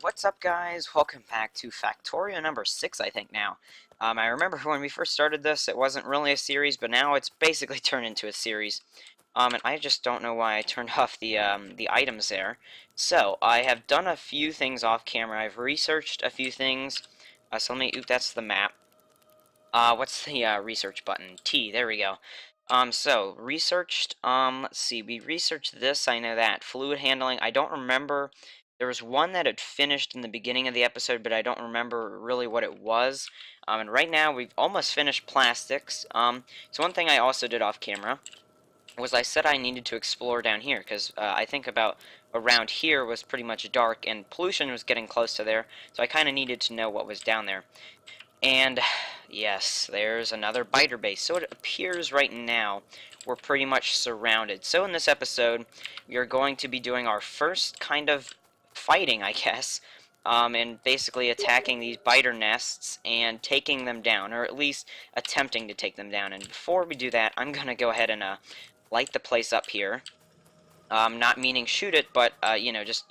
What's up, guys? Welcome back to Factorio number 6, I think now. I remember when we first started this, it wasn't really a series, but now it's basically turned into a series. And I just don't know why I turned off the items there. So, I have done a few things off camera. I've researched a few things. So let me, oop, that's the map. What's the research button? T, there we go. So, researched, let's see, we researched this, I know that. Fluid handling, I don't remember. There was one that had finished in the beginning of the episode, but I don't remember really what it was. And right now, we've almost finished plastics. So one thing I also did off camera was I said I needed to explore down here, because I think about around here was pretty much dark, and pollution was getting close to there, so I kind of needed to know what was down there. And yes, there's another biter base. So it appears right now we're pretty much surrounded. So in this episode, we are going to be doing our first kind of fighting, I guess, and basically attacking these biter nests and taking them down, or at least attempting to take them down. And before we do that, I'm going to go ahead and light the place up here. Not meaning shoot it, but, you know, just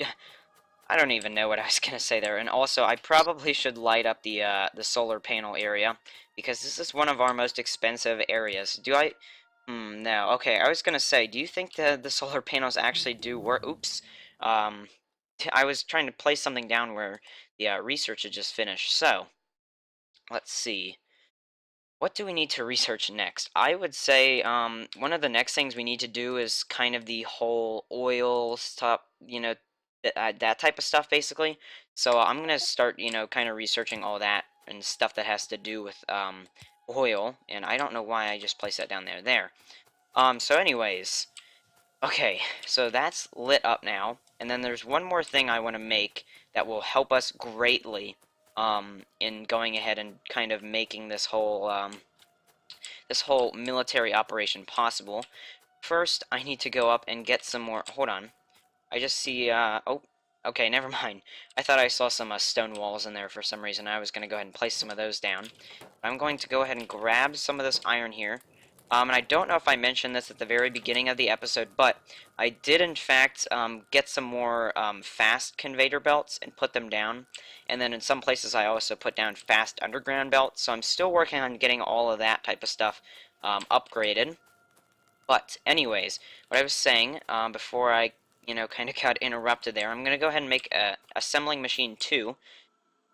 I don't even know what I was gonna say there. And also, I probably should light up the solar panel area, because this is one of our most expensive areas. Do I? No. Okay, I was gonna say, do you think the solar panels actually do work? Oops. Um, I was trying to place something down where the research had just finished. So, let's see. What do we need to research next? I would say one of the next things we need to do is kind of the whole oil stuff, you know, that type of stuff, basically. So I'm going to start, you know, kind of researching all that and stuff that has to do with oil. And I don't know why I just placed that down there. There. So anyways, okay, so that's lit up now. And then there's one more thing I want to make that will help us greatly in going ahead and kind of making this whole military operation possible. First, I need to go up and get some more. Hold on. I just see. Oh, okay, never mind. I thought I saw some stone walls in there for some reason. I was going to go ahead and place some of those down. I'm going to go ahead and grab some of this iron here. And I don't know if I mentioned this at the very beginning of the episode, but I did in fact get some more fast conveyor belts and put them down. And then in some places I also put down fast underground belts, so I'm still working on getting all of that type of stuff upgraded. But anyways, what I was saying before I, you know, kind of got interrupted there, I'm going to go ahead and make a assembling machine 2,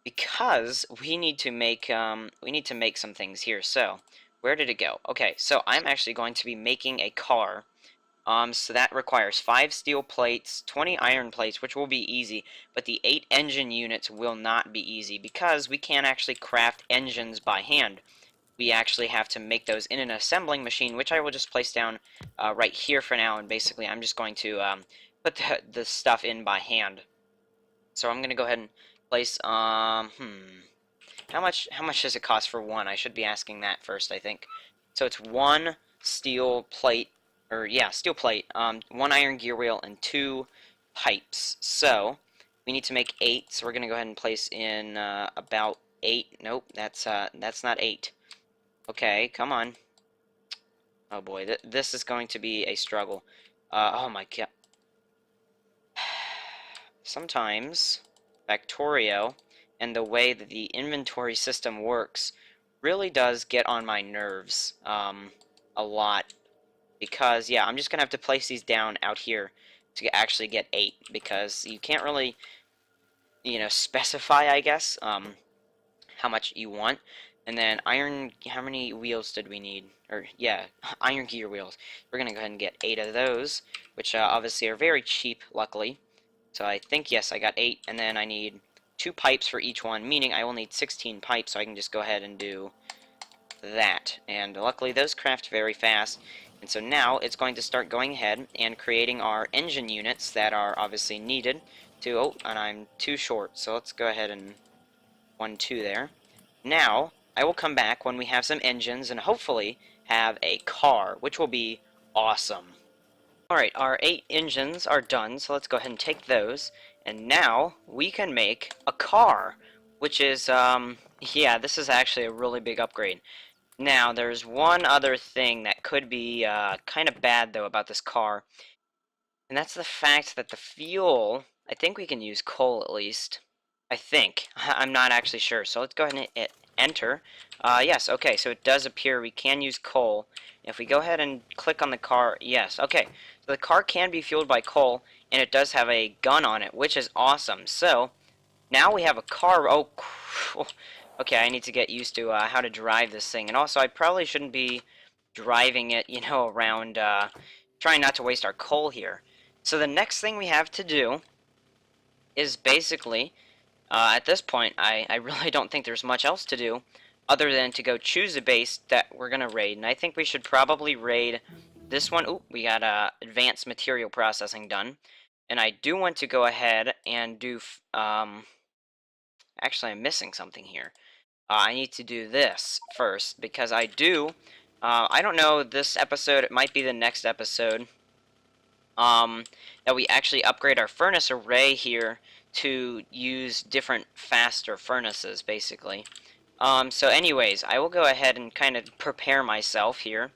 because we need to make some things here. So where did it go? Okay, so I'm actually going to be making a car. So that requires 5 steel plates, 20 iron plates, which will be easy, but the 8 engine units will not be easy, because we can't actually craft engines by hand. We actually have to make those in an assembling machine, which I will just place down right here for now, and basically I'm just going to put the stuff in by hand. So I'm going to go ahead and place, how much does it cost for one? I should be asking that first, I think. So it's 1 steel plate, or yeah, steel plate, 1 iron gear wheel, and 2 pipes. So we need to make 8, so we're going to go ahead and place in about 8. Nope, that's not 8. Okay, come on. Oh boy, this is going to be a struggle. Oh my god. Sometimes Factorio and the way that the inventory system works really does get on my nerves a lot, because yeah, I'm just gonna have to place these down out here to actually get 8, because you can't really, you know, specify, I guess, how much you want. And then iron, how many wheels did we need? Or yeah, iron gear wheels. We're gonna go ahead and get 8 of those, which obviously are very cheap, luckily. So I think, yes, I got 8, and then I need 2 pipes for each one, meaning I will need 16 pipes, so I can just go ahead and do that. And luckily those craft very fast. And so now it's going to start going ahead and creating our engine units that are obviously needed to, oh, and I'm too short, so let's go ahead and 1, 2 there. Now, I will come back when we have some engines and hopefully have a car, which will be awesome. Alright, our 8 engines are done, so let's go ahead and take those. And now, we can make a car, which is, yeah, this is actually a really big upgrade. Now, there's one other thing that could be kind of bad, though, about this car. And that's the fact that the fuel, I think we can use coal at least. I think. I'm not actually sure. So let's go ahead and hit enter. Yes, okay, so it does appear we can use coal. If we go ahead and click on the car, yes, okay. So the car can be fueled by coal, and it does have a gun on it, which is awesome. So now we have a car. Oh, okay, I need to get used to how to drive this thing. And also, I probably shouldn't be driving it, around, trying not to waste our coal here. So the next thing we have to do is basically at this point, I really don't think there's much else to do other than to go choose a base that we're going to raid. And I think we should probably raid this one. Ooh, we got advanced material processing done. And I do want to go ahead and do... actually, I'm missing something here. I need to do this first because I do... I don't know, this episode, it might be the next episode. That we actually upgrade our furnace array here to use different faster furnaces, basically. So anyways, I will go ahead and kind of prepare myself here,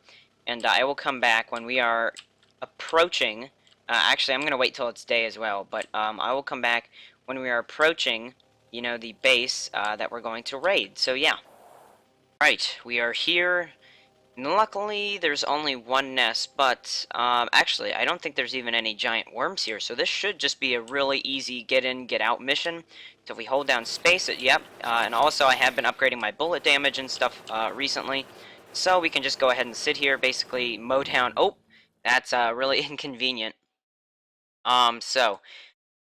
and I will come back when we are approaching, actually I'm going to wait till it's day as well, but I will come back when we are approaching, the base that we're going to raid. So yeah. Right, we are here. Luckily, there's only one nest, but actually, I don't think there's even any giant worms here, so this should just be a really easy get in, get out mission. So if we hold down space, yep, and also I have been upgrading my bullet damage and stuff recently, so we can just go ahead and sit here, basically mow down. Oh, that's really inconvenient. So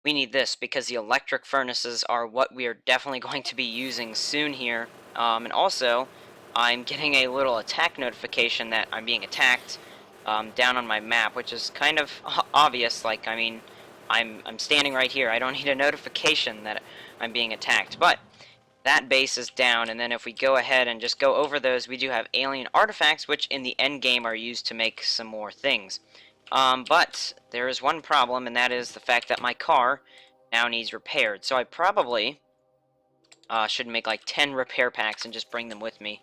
we need this because the electric furnaces are what we are definitely going to be using soon here. And also, I'm getting a little attack notification that I'm being attacked down on my map, which is kind of obvious. Like, I mean, I'm standing right here. I don't need a notification that I'm being attacked. But that base is down, and then if we go ahead and just go over those, we do have alien artifacts, which in the end game are used to make some more things. But there is one problem, and that is the fact that my car now needs repaired. So I probably should make like 10 repair packs and just bring them with me.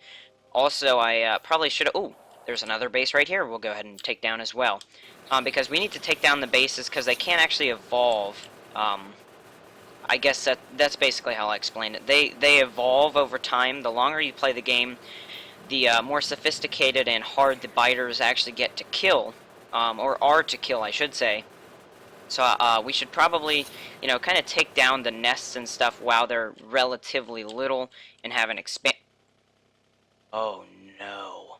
Also, I probably should... Oh, there's another base right here we'll go ahead and take down as well. Because we need to take down the bases because they can't actually evolve. I guess that's basically how I explain it. They evolve over time. The longer you play the game, the more sophisticated and hard the biters actually get to kill. Or are to kill, I should say. So we should probably, kind of take down the nests and stuff while they're relatively little and have an expand... Oh, no.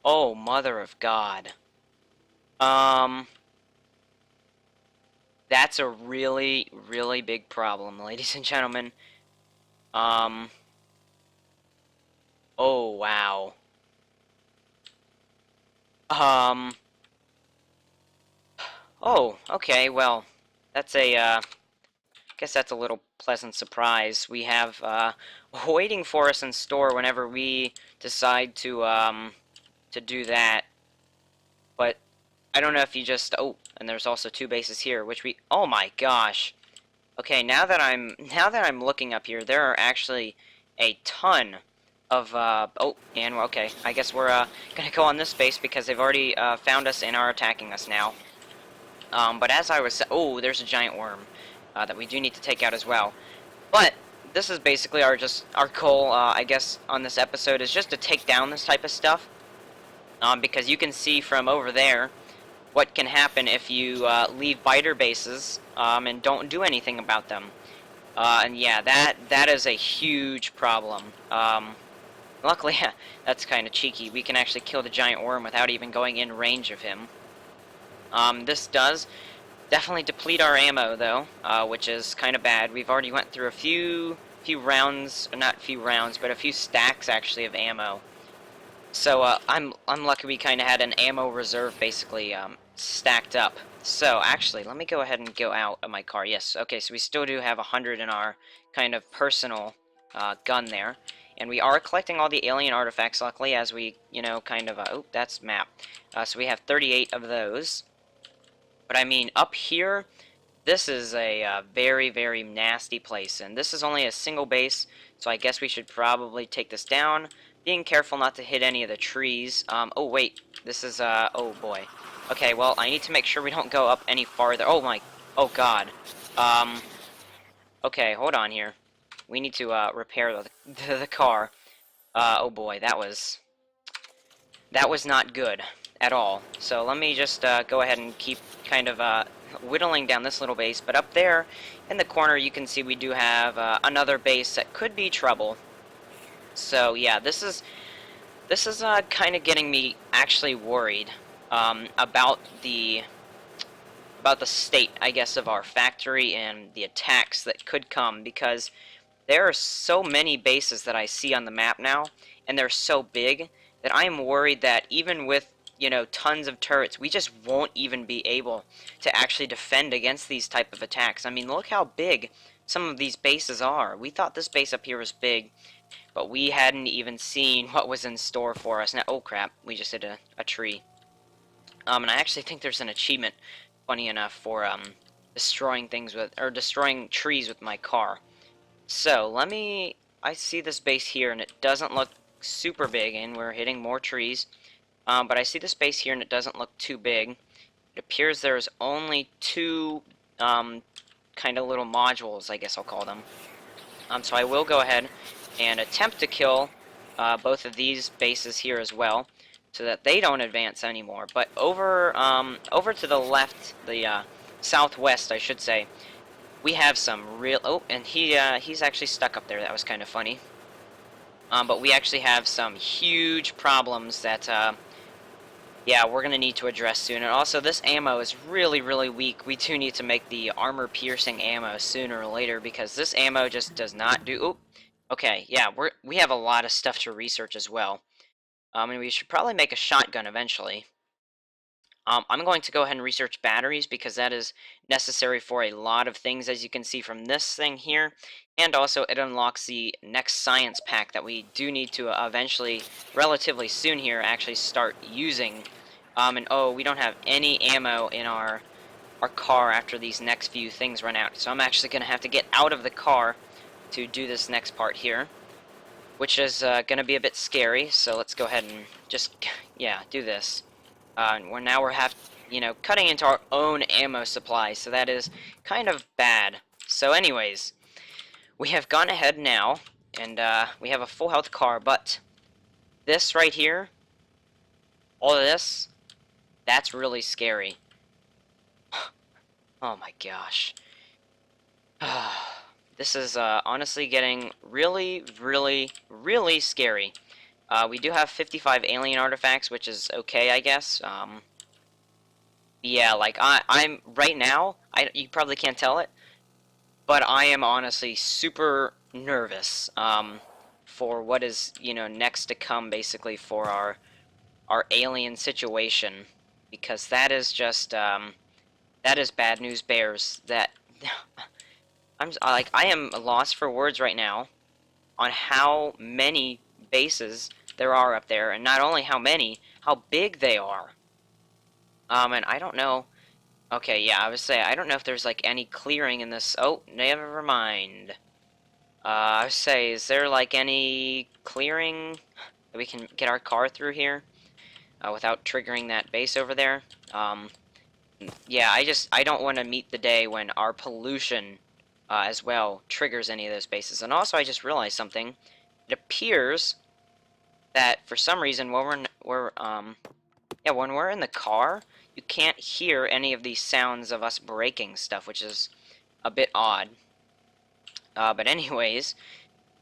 Oh, mother of God. That's a really, really big problem, ladies and gentlemen. Oh, wow. Oh, okay, well, that's a, guess that's a little pleasant surprise. We have, waiting for us in store whenever we decide to do that. But, I don't know if you just, oh, and there's also 2 bases here, which we, oh my gosh. Okay, now that I'm looking up here, there are actually a ton of, oh, and, okay, I guess we're, gonna go on this base because they've already, found us and are attacking us now. But as I was... Oh, there's a giant worm that we do need to take out as well. But this is basically our goal, I guess, on this episode is just to take down this type of stuff. Because you can see from over there what can happen if you leave biter bases and don't do anything about them. And yeah, that is a huge problem. Luckily, that's kind of cheeky. We can actually kill the giant worm without even going in range of him. This does definitely deplete our ammo, though, which is kind of bad. We've already went through a few rounds, or not few rounds, but a few stacks, actually, of ammo. So, I'm lucky we kind of had an ammo reserve, basically, stacked up. So, actually, let me go ahead and go out of my car. Yes, okay, so we still do have 100 in our kind of personal gun there. And we are collecting all the alien artifacts, luckily, as we, kind of... oh, that's map. So we have 38 of those. But I mean, up here, this is a very, very nasty place. And this is only a single base, so I guess we should probably take this down. Being careful not to hit any of the trees. Oh, wait. This is, oh, boy. Okay, well, I need to make sure we don't go up any farther. Oh, my... Oh God. Um, okay, hold on here. We need to, repair the car. Oh boy, that was not good at all. So let me just, go ahead and keep kind of, whittling down this little base. But up there in the corner, you can see we do have, another base that could be trouble. So yeah, this is kind of getting me actually worried, about the state, I guess, of our factory and the attacks that could come, because there are so many bases that I see on the map now, and they're so big that I am worried that even with, tons of turrets, we just won't even be able to actually defend against these type of attacks. I mean, look how big some of these bases are. We thought this base up here was big, but we hadn't even seen what was in store for us. Now, oh crap, we just hit a tree. And I actually think there's an achievement, funny enough, for destroying trees with my car. So I see this base here, and it doesn't look super big, and we're hitting more trees. But I see this base here, and it doesn't look too big. It appears there's only two kind of little modules, I guess I'll call them. So I will go ahead and attempt to kill both of these bases here as well, so that they don't advance anymore. But over to the left, the southwest, I should say, we have some real. Oh, and he's actually stuck up there. That was kind of funny. But we actually have some huge problems that yeah, we're gonna need to address soon. And also, this ammo is really, really weak. We do need to make the armor-piercing ammo sooner or later, because this ammo just does not do. Oop. Okay, yeah, we have a lot of stuff to research as well. And we should probably make a shotgun eventually. I'm going to go ahead and research batteries, because that is necessary for a lot of things, as you can see from this thing here. And also, it unlocks the next science pack that we do need to eventually, relatively soon here, actually start using. And oh, we don't have any ammo in our car after these next few things run out. So I'm actually going to have to get out of the car to do this next part here, which is going to be a bit scary. So let's go ahead and just, yeah, do this. We're cutting into our own ammo supply, so that is kind of bad. So anyways, we have gone ahead now, and we have a full health car, but this right here, all of this, that's really scary. Oh my gosh. This is honestly getting really, really, really scary. We do have 55 alien artifacts, which is okay, I guess. Yeah, like I'm right now. You probably can't tell it, but I am honestly super nervous. For what is next to come, basically, for our alien situation, because that is just that is bad news bears. That I am lost for words right now on how many bases there are up there, and not only how many, how big they are. And I don't know. Okay, yeah, I was saying, I don't know if there's, like, any clearing in this. Oh, never mind. I was say, is there, like, any clearing that we can get our car through here without triggering that base over there? Yeah, I don't want to meet the day when our pollution as well triggers any of those bases. And also, I just realized something. It appears that for some reason, when we're in the car, you can't hear any of these sounds of us breaking stuff, which is a bit odd. But anyways,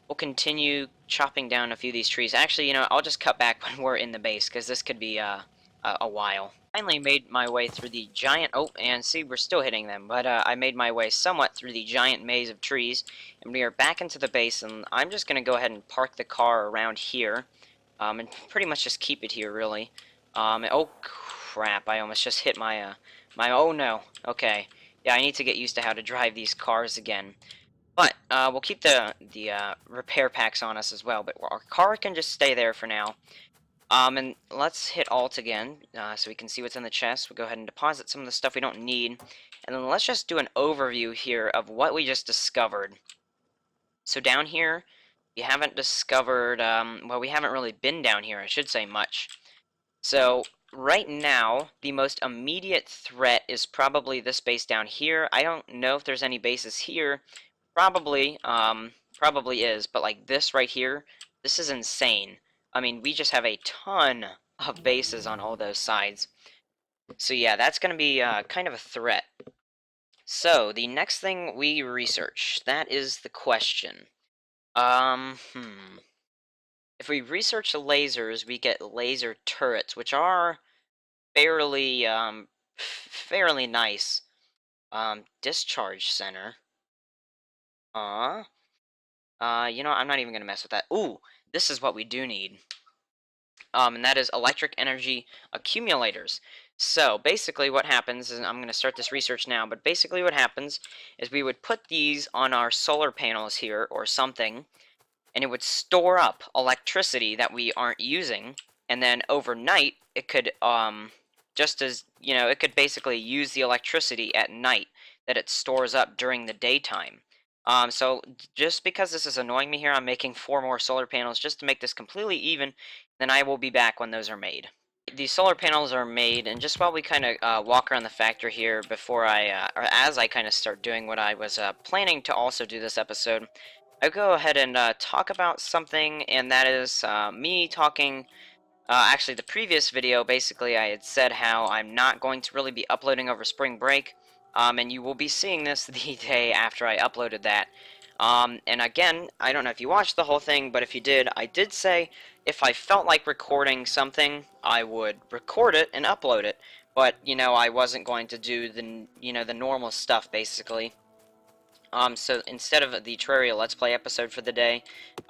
we'll continue chopping down a few of these trees. Actually, I'll just cut back when we're in the base, because this could be a while. Finally made my way through the giant. Oh, and see, we're still hitting them, but I made my way somewhat through the giant maze of trees, and we are back into the base, and I'm just going to go ahead and park the car around here, and pretty much just keep it here, really. Oh crap, I almost just hit oh no, okay. Yeah, I need to get used to how to drive these cars again. But, we'll keep the repair packs on us as well, but our car can just stay there for now. And let's hit Alt again, so we can see what's in the chest. We'll go ahead and deposit some of the stuff we don't need. And then let's just do an overview here of what we just discovered. So down here, we haven't discovered, well, we haven't really been down here, I should say, much. So, right now, the most immediate threat is probably this base down here. I don't know if there's any bases here. Probably, probably is, but like this right here, this is insane. I mean, we just have a ton of bases on all those sides. So yeah, that's going to be kind of a threat. So, the next thing we research, that is the question. If we research the lasers, we get laser turrets, which are fairly, fairly nice. Discharge center. You know, I'm not even gonna mess with that. Ooh, this is what we do need. And that is electric energy accumulators. So basically what happens is, I'm going to start this research now, but basically what happens is we would put these on our solar panels here or something, and it would store up electricity that we aren't using, and then overnight it could, just as, you know, it could basically use the electricity at night that it stores up during the daytime. So just because this is annoying me here, I'm making 4 more solar panels just to make this completely even, then I will be back when those are made. These solar panels are made, and just while we kind of walk around the factory here before or as I kind of start doing what I was planning to also do this episode, I'll go ahead and talk about something, and that is me talking. Actually, the previous video, basically, I had said how I'm not going to really be uploading over spring break, and you will be seeing this the day after I uploaded that. And again, I don't know if you watched the whole thing, but if you did, I did say if I felt like recording something, I would record it and upload it. But, you know, I wasn't going to do the, you know, the normal stuff, basically. So instead of the Terraria Let's Play episode for the day,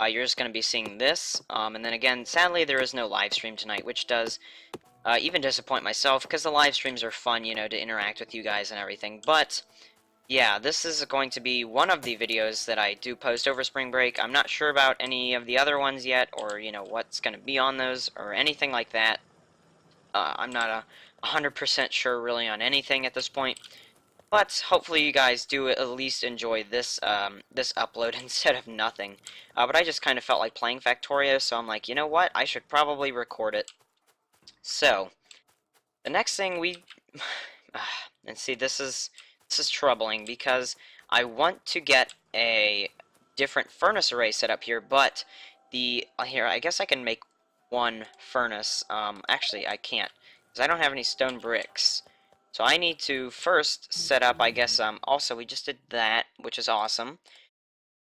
you're just going to be seeing this. And then again, sadly, there is no live stream tonight, which does even disappoint myself, because the live streams are fun, you know, to interact with you guys and everything. But yeah, this is going to be one of the videos that I do post over spring break. I'm not sure about any of the other ones yet, or, you know, what's going to be on those, or anything like that. I'm not 100% sure, really, on anything at this point. But hopefully you guys do at least enjoy this this upload instead of nothing. But I just kind of felt like playing Factorio, so I'm like, you know what? I should probably record it. So, the next thing we... and see, this is troubling, because I want to get a different furnace array set up here, but here, I guess I can make one furnace. Actually, I can't, because I don't have any stone bricks. So I need to first set up, I guess, also we just did that, which is awesome.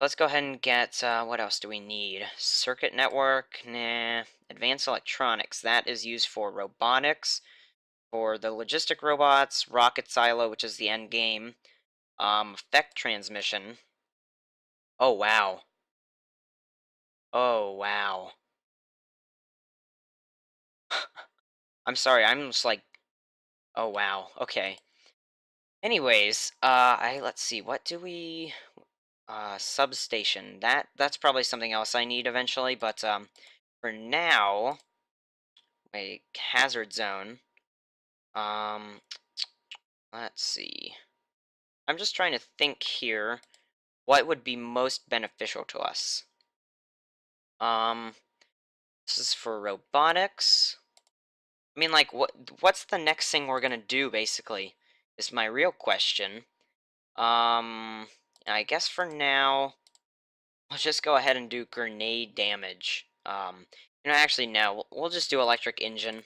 Let's go ahead and get, what else do we need? Circuit network, nah. Advanced electronics, that is used for robotics, for the logistic robots, rocket silo, which is the end game, effect transmission. Oh, wow. Oh, wow. I'm sorry, I'm just like, oh, wow, okay. Anyways, let's see, what do we... substation. That's probably something else I need eventually, but for now, a hazard zone. Um, let's see. I'm just trying to think here what would be most beneficial to us. Um, this is for robotics. I mean, like, what's the next thing we're gonna do, basically, is my real question. I guess for now, let's just go ahead and do grenade damage. You know, actually, no. We'll just do electric engine,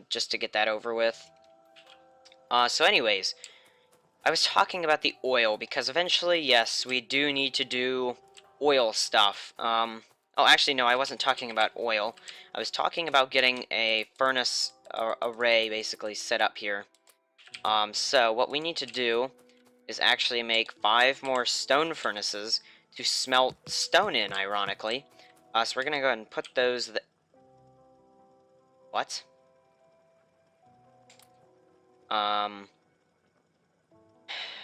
just to get that over with. So anyways, I was talking about the oil, because eventually, yes, we do need to do oil stuff. Oh, actually, no, I wasn't talking about oil. I was talking about getting a furnace array, basically, set up here. So what we need to do is actually make 5 more stone furnaces to smelt stone in, ironically. So we're gonna go ahead and put those... What?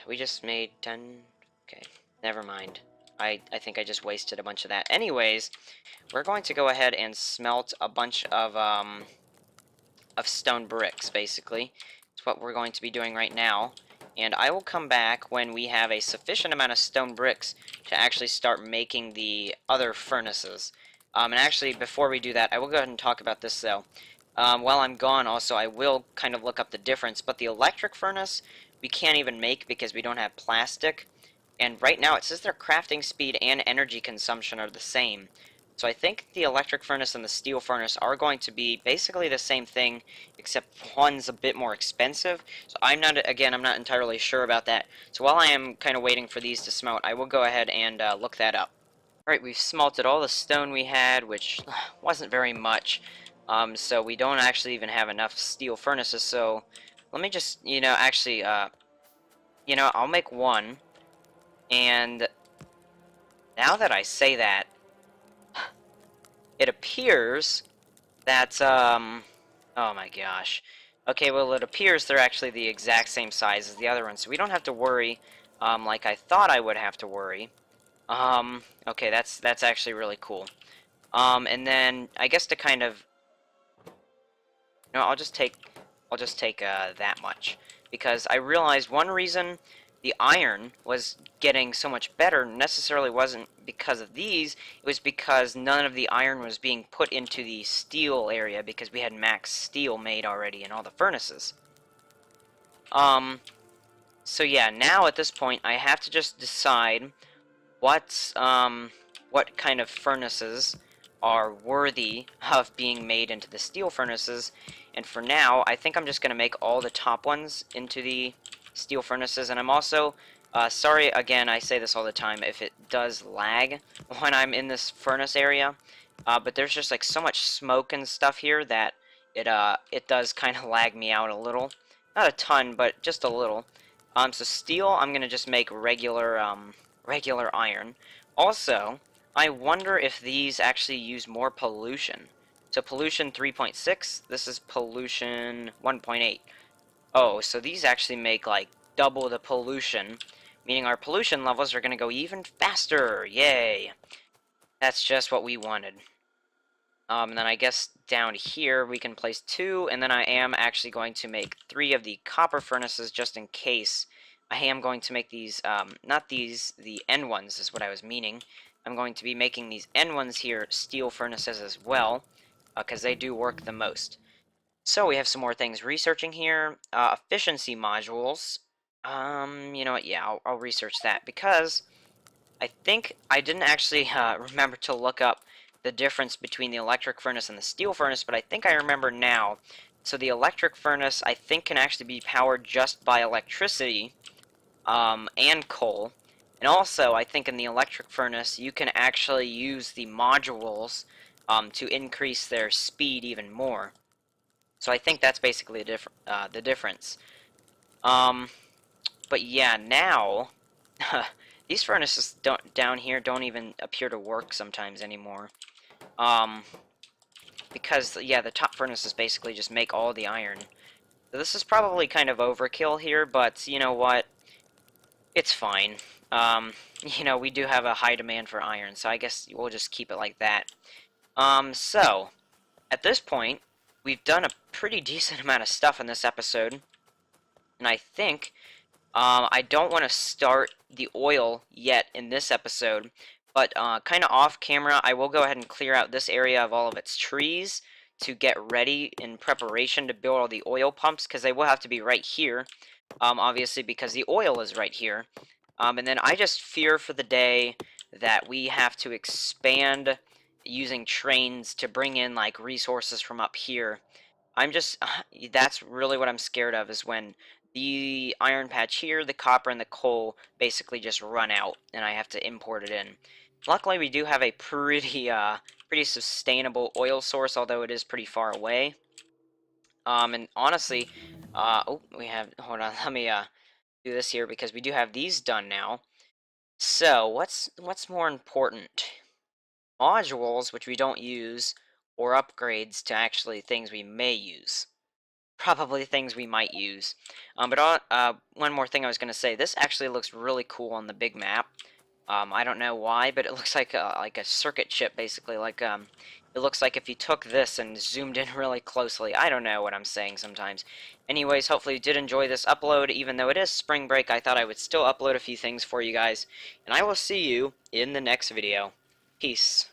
We just made 10... Okay, never mind. I think I just wasted a bunch of that. Anyways, we're going to go ahead and smelt a bunch of stone bricks, basically. It's what we're going to be doing right now. And I will come back when we have a sufficient amount of stone bricks to actually start making the other furnaces. And actually, before we do that, I will go ahead and talk about this, though. While I'm gone, also, I will kind of look up the difference, but the electric furnace we can't even make because we don't have plastic. And right now it says their crafting speed and energy consumption are the same. So I think the electric furnace and the steel furnace are going to be basically the same thing, except one's a bit more expensive. So I'm not entirely sure about that. So while I am kind of waiting for these to smelt, I will go ahead and look that up. Alright, we've smelted all the stone we had, which wasn't very much. So we don't actually even have enough steel furnaces, so let me just, I'll make one. And now that I say that, it appears that, oh my gosh. Okay, well, it appears they're actually the exact same size as the other ones, so we don't have to worry, like I thought I would have to worry. Okay, that's actually really cool. And then, I guess to kind of, no, I'll just take that much. Because I realized one reason the iron was getting so much better necessarily wasn't because of these, it was because none of the iron was being put into the steel area because we had max steel made already in all the furnaces. Um, so yeah, now at this point I have to just decide what kind of furnaces are worthy of being made into the steel furnaces, and for now, I think I'm just going to make all the top ones into the steel furnaces, and I'm also, sorry again, I say this all the time, if it does lag when I'm in this furnace area, but there's just like so much smoke and stuff here that it does kind of lag me out a little. Not a ton, but just a little. So steel, I'm going to just make regular iron. Also, I wonder if these actually use more pollution. So pollution 3.6, this is pollution 1.8. Oh, so these actually make like double the pollution, meaning our pollution levels are going to go even faster. Yay! That's just what we wanted. And then I guess down here we can place 2, and then I am actually going to make 3 of the copper furnaces just in case. I am going to make these, not these, the end ones is what I was meaning. I'm going to be making these end ones here steel furnaces as well, because they do work the most. So we have some more things researching here. Efficiency modules. You know what, yeah, I'll research that, because I think I didn't actually remember to look up the difference between the electric furnace and the steel furnace, but I think I remember now. So the electric furnace, I think, can actually be powered just by electricity and coal. And also, I think in the electric furnace, you can actually use the modules to increase their speed even more. So I think that's basically the difference. Um, but yeah, now these furnaces down here don't even appear to work sometimes anymore. Um, because yeah, the top furnaces basically just make all the iron. So this is probably kind of overkill here, but you know what? It's fine. Um, we do have a high demand for iron, so I guess we'll just keep it like that. So at this point, we've done a pretty decent amount of stuff in this episode, and I think I don't want to start the oil yet in this episode, but kind of off camera, I will go ahead and clear out this area of all of its trees to get ready in preparation to build all the oil pumps, because they will have to be right here, obviously because the oil is right here. And then I just fear for the day that we have to expand using trains to bring in like resources from up here. I'm just, that's really what I'm scared of, is when the iron patch here, the copper, and the coal basically just run out, and I have to import it in. Luckily, we do have a pretty sustainable oil source, although it is pretty far away. And honestly, oh, hold on, let me, do this here, because we do have these done now. So, what's more important? Modules, which we don't use, or upgrades to actually things we may use? Probably things we might use. One more thing I was going to say, this actually looks really cool on the big map. I don't know why, but it looks like a circuit chip, basically. It looks like if you took this and zoomed in really closely. I don't know what I'm saying sometimes. Anyways, hopefully you did enjoy this upload. Even though it is spring break, I thought I would still upload a few things for you guys. And I will see you in the next video. Peace.